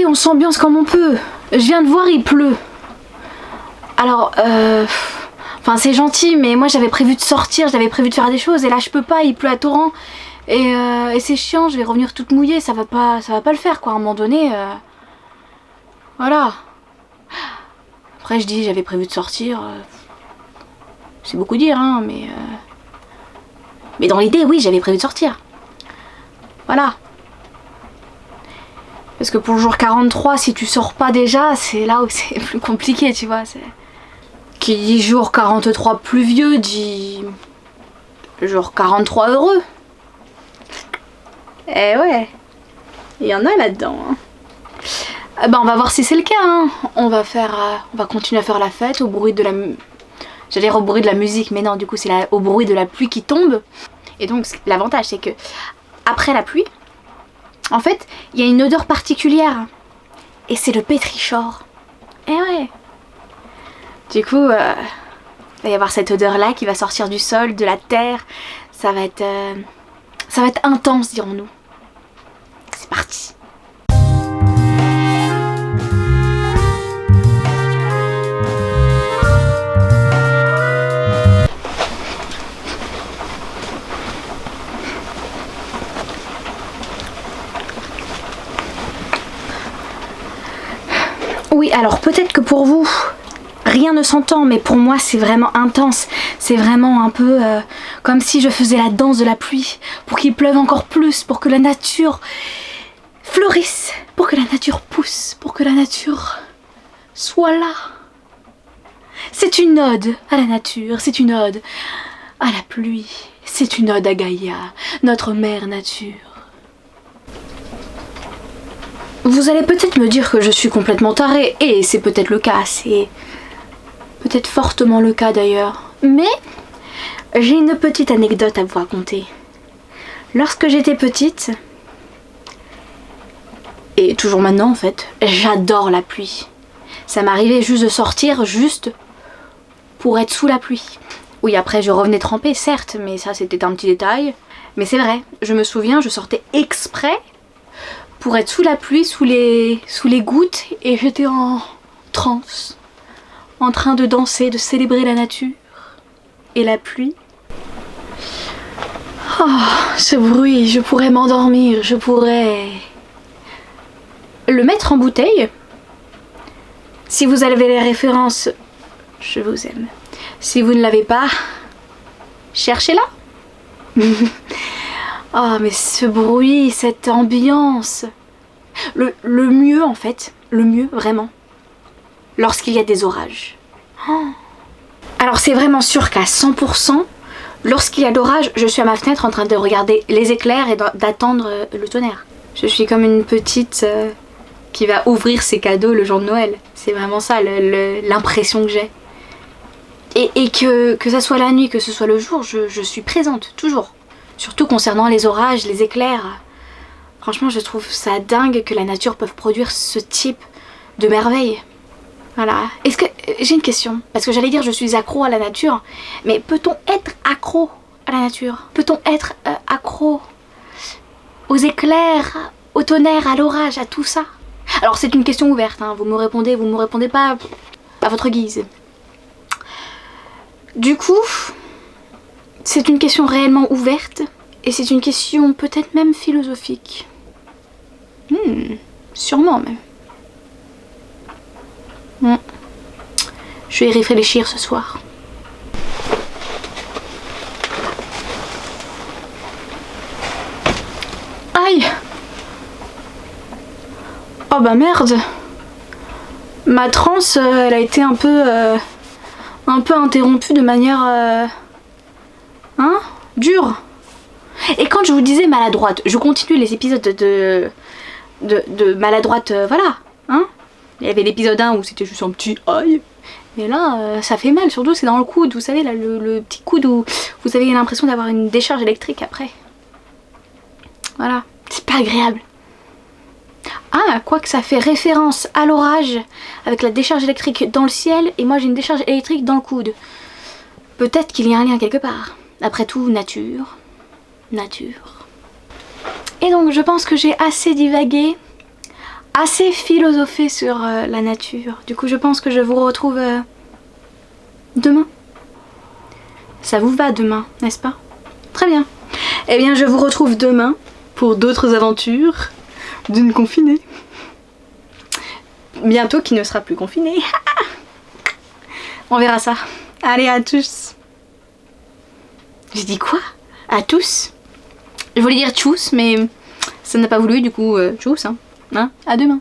Écoutez, on s'ambiance comme on peut. Je viens de voir, il pleut. Alors, enfin c'est gentil, mais moi j'avais prévu de sortir, j'avais prévu de faire des choses, et là je peux pas, il pleut à torrent. Et c'est chiant, je vais revenir toute mouillée, ça va pas le faire quoi, à un moment donné. Voilà. Après je dis, j'avais prévu de sortir. C'est beaucoup dire, hein, mais dans l'idée, oui, j'avais prévu de sortir. Voilà. Parce que pour le jour 43, si tu sors pas déjà, c'est là où c'est plus compliqué, tu vois. Qui dit jour 43 pluvieux dit jour 43 heureux. Eh ouais, il y en a là-dedans. Hein. Ben on va voir si c'est le cas. Hein. On va continuer à faire la fête au bruit de la... J'allais dire au bruit de la musique, mais non, du coup c'est au bruit de la pluie qui tombe. Et donc l'avantage c'est que après la pluie, en fait, il y a une odeur particulière. Et c'est le pétrichor. Eh ouais. Du coup, il va y avoir cette odeur-là qui va sortir du sol, de la terre. Ça va être intense, dirons-nous. C'est parti. Oui, alors peut-être que pour vous, rien ne s'entend, mais pour moi c'est vraiment intense. C'est vraiment un peu comme si je faisais la danse de la pluie, pour qu'il pleuve encore plus, pour que la nature fleurisse, pour que la nature pousse, pour que la nature soit là. C'est une ode à la nature, c'est une ode à la pluie, c'est une ode à Gaïa, notre mère nature. Vous allez peut-être me dire que je suis complètement tarée, et c'est peut-être le cas, c'est peut-être fortement le cas d'ailleurs. Mais j'ai une petite anecdote à vous raconter. Lorsque j'étais petite, et toujours maintenant en fait, j'adore la pluie. Ça m'arrivait juste de sortir juste pour être sous la pluie. Oui, après je revenais trempée, certes, mais ça c'était un petit détail. Mais c'est vrai, je me souviens, je sortais exprès pour être sous la pluie, sous les gouttes, et j'étais en transe, en train de danser, de célébrer la nature et la pluie. Oh, ce bruit, je pourrais m'endormir, je pourrais le mettre en bouteille. Si vous avez les références, je vous aime. Si vous ne l'avez pas, cherchez-la. Oh, mais ce bruit, cette ambiance. Le mieux, en fait, le mieux, vraiment, lorsqu'il y a des orages. Oh. Alors, c'est vraiment sûr qu'à 100%, lorsqu'il y a l'orage, je suis à ma fenêtre en train de regarder les éclairs et d'attendre le tonnerre. Je suis comme une petite qui va ouvrir ses cadeaux le jour de Noël. C'est vraiment ça, l'impression que j'ai. Et que ça soit la nuit, que ce soit le jour, je suis présente, toujours. Surtout concernant les orages, les éclairs. Franchement, je trouve ça dingue que la nature peut produire ce type de merveille. Voilà. Est-ce que... J'ai une question. Parce que j'allais dire je suis accro à la nature. Mais peut-on être accro à la nature? Peut-on être accro aux éclairs, au tonnerre, à l'orage, à tout ça? Alors c'est une question ouverte. Hein. Vous me répondez pas à votre guise. Du coup... C'est une question réellement ouverte et c'est une question peut-être même philosophique. Sûrement même. Je vais y réfléchir ce soir. Aïe! Oh bah merde! Ma transe, elle a été un peu interrompue de manière... dur. Et quand je vous disais maladroite, je continue les épisodes de maladroite, voilà. Hein, il y avait l'épisode 1 où c'était juste un petit aïe. Mais là, ça fait mal, surtout c'est dans le coude, vous savez, là, le petit coude où vous avez l'impression d'avoir une décharge électrique après. Voilà, c'est pas agréable. Ah, quoique ça fait référence à l'orage, avec la décharge électrique dans le ciel, et moi j'ai une décharge électrique dans le coude. Peut-être qu'il y a un lien quelque part. Après tout, nature. Et donc je pense que j'ai assez divagué, assez philosophé sur la nature. Du coup, je pense que je vous retrouve demain. Ça vous va demain, n'est-ce pas? Très bien. Eh bien, je vous retrouve demain pour d'autres aventures d'une confinée. Bientôt qui ne sera plus confinée. On verra ça. Allez, à tous. J'ai dit quoi? À tous? Je voulais dire tchuss, mais ça n'a pas voulu, du coup, tchuss, hein. À demain.